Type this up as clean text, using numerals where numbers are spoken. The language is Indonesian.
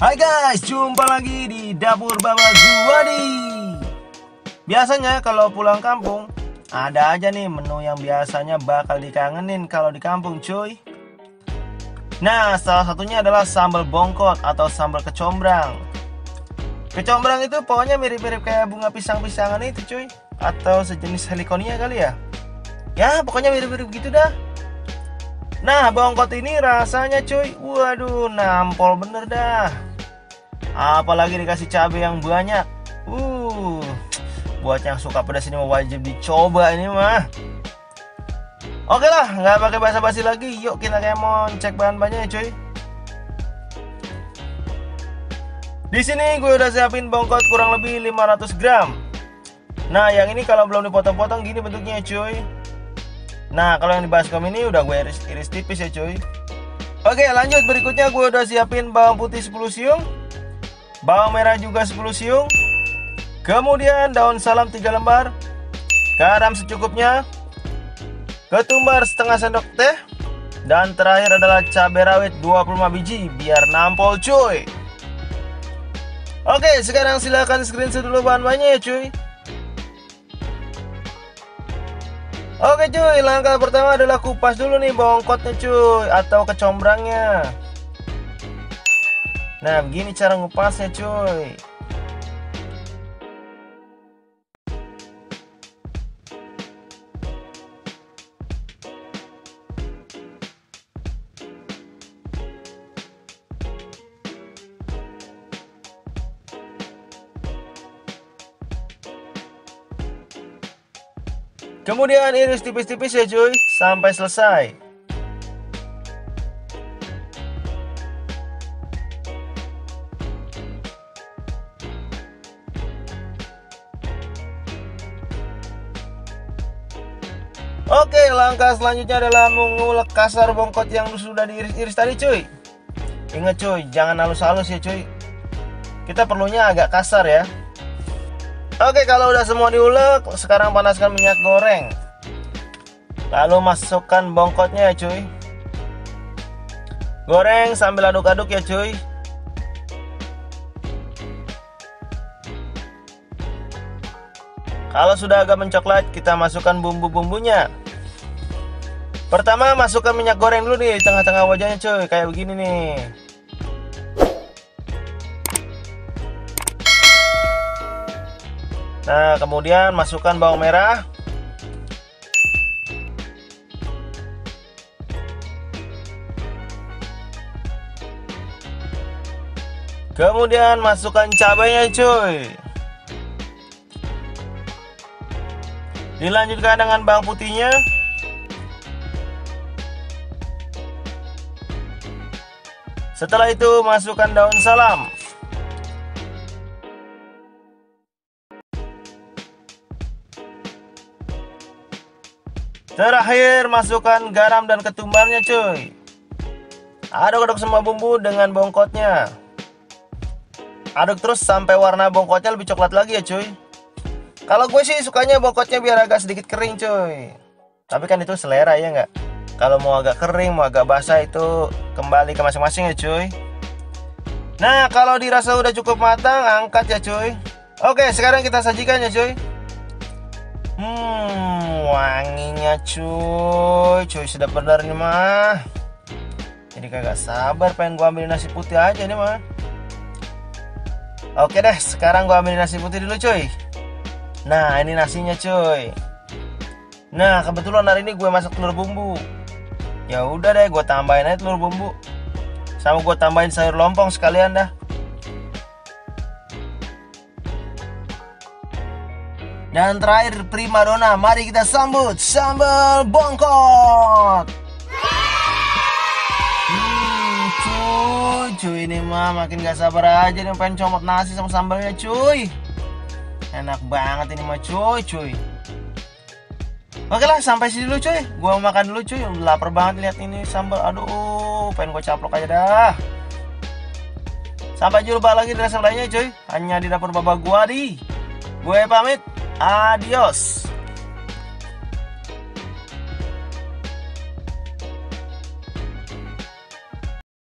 Hai guys, jumpa lagi di dapur Baba Zuwadi. Biasanya kalau pulang kampung, ada aja nih menu yang biasanya bakal dikangenin kalau di kampung cuy. Nah, salah satunya adalah sambal bongkot atau sambal kecombrang. Kecombrang itu pokoknya mirip-mirip kayak bunga pisang-pisangan itu cuy, atau sejenis helikonia kali ya. Ya, pokoknya mirip-mirip gitu dah. Nah, bongkot ini rasanya cuy, waduh, nampol bener dah. Apalagi dikasih cabai yang banyak. Buat yang suka pedas ini wajib dicoba ini mah. Oke lah, nggak pakai basa-basi lagi. Yuk kita kemon cek bahan-bahannya cuy. Di sini gue udah siapin bongkot kurang lebih 500 gram. Nah, yang ini kalau belum dipotong-potong gini bentuknya cuy. Nah, kalau yang di baskom ini udah gue iris tipis ya cuy. Oke, lanjut, berikutnya gue udah siapin bawang putih 10 siung, bawang merah juga 10 siung, kemudian daun salam 3 lembar, garam secukupnya, ketumbar setengah sendok teh, dan terakhir adalah cabai rawit 25 biji biar nampol cuy. Oke, sekarang silahkan screenshot dulu bahan-bahannya ya cuy. Oke cuy, langkah pertama adalah kupas dulu nih bongkotnya cuy, atau kecombrangnya. Nah, begini cara ngupasnya cuy. Kemudian iris tipis-tipis ya cuy, sampai selesai. Oke, langkah selanjutnya adalah mengulek kasar bongkot yang sudah diiris-iris tadi cuy. Ingat cuy, jangan halus-halus ya cuy. Kita perlunya agak kasar ya. Oke, kalau udah semua diulek, sekarang panaskan minyak goreng. Lalu masukkan bongkotnya ya cuy. Goreng sambil aduk-aduk ya cuy. Kalau sudah agak mencoklat, kita masukkan bumbu-bumbunya. Pertama masukkan minyak goreng dulu nih di tengah-tengah wajahnya cuy, kayak begini nih. Nah, kemudian masukkan bawang merah. Kemudian masukkan cabainya cuy. Dilanjutkan dengan bawang putihnya. Setelah itu masukkan daun salam. Terakhir masukkan garam dan ketumbarnya cuy. Aduk-aduk semua bumbu dengan bongkotnya. Aduk terus sampai warna bongkotnya lebih coklat lagi ya cuy. Kalau gue sih sukanya bongkotnya biar agak sedikit kering cuy. Tapi kan itu selera ya nggak. Kalau mau agak kering, mau agak basah itu kembali ke masing-masing ya cuy. Nah, kalau dirasa udah cukup matang, angkat ya cuy. Oke, sekarang kita sajikan ya cuy. Wanginya cuy sedap bener nih mah. Jadi kagak sabar pengen gua ambil nasi putih aja nih mah. Oke deh, sekarang gua ambil nasi putih dulu cuy. Nah, ini nasinya cuy. Nah, kebetulan hari ini gue masak telur bumbu. Ya udah deh, gue tambahin aja telur bumbu. Sama gue tambahin sayur lompong sekalian dah. Dan terakhir primadona, mari kita sambut sambal bongkot. Cuy ini mah makin gak sabar aja nih pengen comot nasi sama sambalnya cuy. Enak banget ini mah cuy. Oke lah, sampai sini dulu cuy. Gua mau makan dulu cuy, lapar banget lihat ini sambal. Aduh, pengen gue caplok aja dah. Sampai jumpa lagi di resep lainnya cuy, hanya di dapur Baba Zuwadi. Gue pamit. Adios.